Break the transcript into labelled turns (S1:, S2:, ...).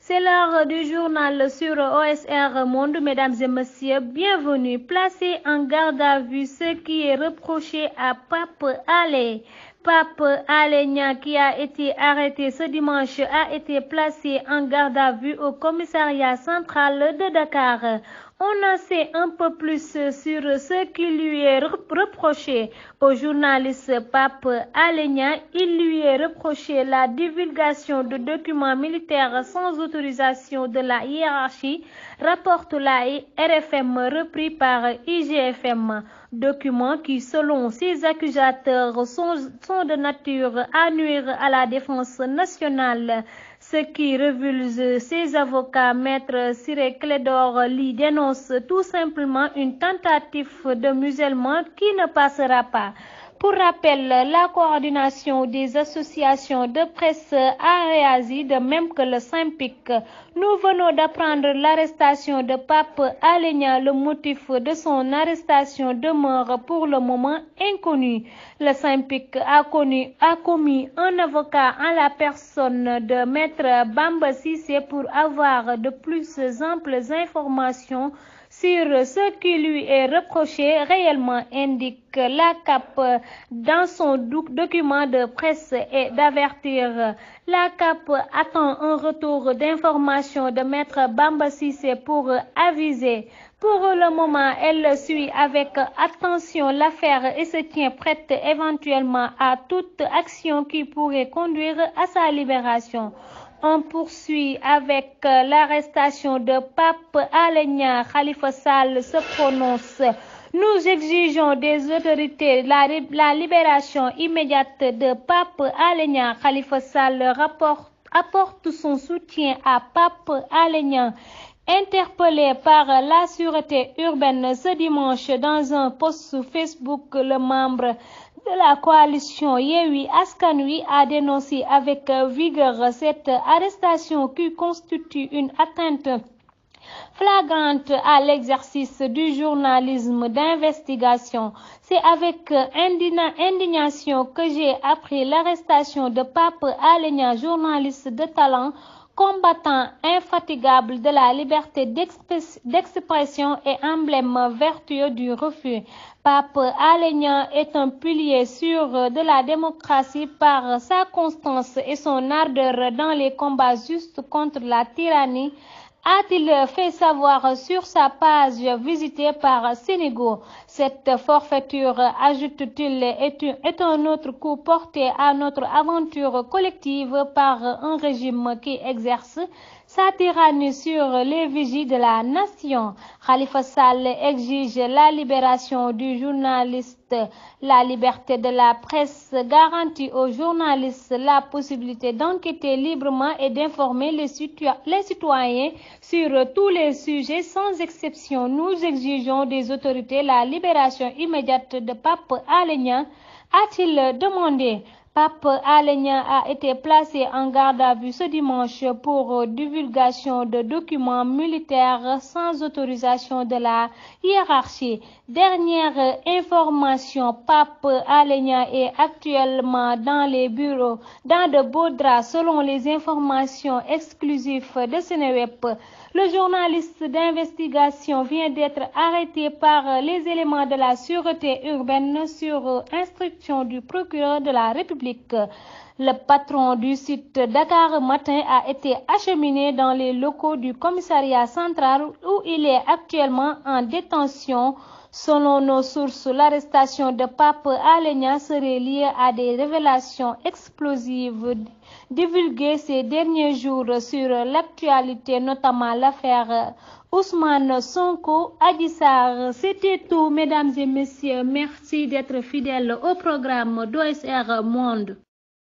S1: C'est l'heure du journal sur OSR Monde. Mesdames et messieurs, bienvenue. Placé en garde à vue ce qui est reproché à Pape Alé. Pape Alé Niang, qui a été arrêté ce dimanche, a été placé en garde à vue au commissariat central de Dakar. On en sait un peu plus sur ce qui lui est reproché au journaliste Pape Alé Niang. Il lui est reproché la divulgation de documents militaires sans autorisation de la hiérarchie, rapporte la RFM repris par IGFM. Documents qui, selon ses accusateurs, sont de nature à nuire à la défense nationale. Ce qui révulse ses avocats, Maître Ciré Clédor Ly dénonce tout simplement une tentative de musellement qui ne passera pas. Pour rappel, la coordination des associations de presse a réagi de même que le SYNPIC. Nous venons d'apprendre l'arrestation de Pape Alé Niang. Le motif de son arrestation demeure pour le moment inconnu. Le SYNPIC a commis un avocat en la personne de Maître Bamba Cissé pour avoir de plus amples informations sur ce qui lui est reproché réellement, indique la CAP dans son document de presse, et d'avertir. La CAP attend un retour d'information de Maître Bamba Cissé pour aviser. Pour le moment, elle suit avec attention l'affaire et se tient prête éventuellement à toute action qui pourrait conduire à sa libération. On poursuit avec l'arrestation de Pape Alé Niang. Khalifa Sall se prononce. Nous exigeons des autorités la libération immédiate de Pape Alé Niang. Khalifa Sall apporte son soutien à Pape Alé Niang. Interpellé par la sûreté urbaine ce dimanche dans un post sur Facebook, le membre de la coalition Yewwi Askan Wi a dénoncé avec vigueur cette arrestation qui constitue une atteinte flagrante à l'exercice du journalisme d'investigation. C'est avec indignation que j'ai appris l'arrestation de Pape Alé Niang, journaliste de talent, combattant infatigable de la liberté d'expression et emblème vertueux du refus. Pape Alé Niang est un pilier sûr de la démocratie par sa constance et son ardeur dans les combats justes contre la tyrannie, a-t-il fait savoir sur sa page visitée par Sénégo. Cette forfaiture, ajoute-t-il, est un autre coup porté à notre aventure collective par un régime qui exerce sa tyrannie sur les vigies de la nation. Khalifa Sall exige la libération du journaliste, la liberté de la presse garantit aux journalistes la possibilité d'enquêter librement et d'informer les citoyens sur tous les sujets sans exception. Nous exigeons des autorités la libération immédiate de Pape Alé Niang, a-t-il demandé. Pape Alé Niang a été placé en garde à vue ce dimanche pour divulgation de documents militaires sans autorisation de la hiérarchie. Dernière information, Pape Alé Niang est actuellement dans les bureaux dans de beaux draps selon les informations exclusives de Seneweb. Le journaliste d'investigation vient d'être arrêté par les éléments de la sûreté urbaine sur instruction du procureur de la République. Le patron du site Dakar Matin a été acheminé dans les locaux du commissariat central où il est actuellement en détention. Selon nos sources, l'arrestation de Pape Alé Niang serait liée à des révélations explosives divulguées ces derniers jours sur l'actualité, notamment l'affaire Ousmane Sonko, Adji Sarr. C'était tout, mesdames et messieurs. Merci d'être fidèles au programme d'OSR Monde.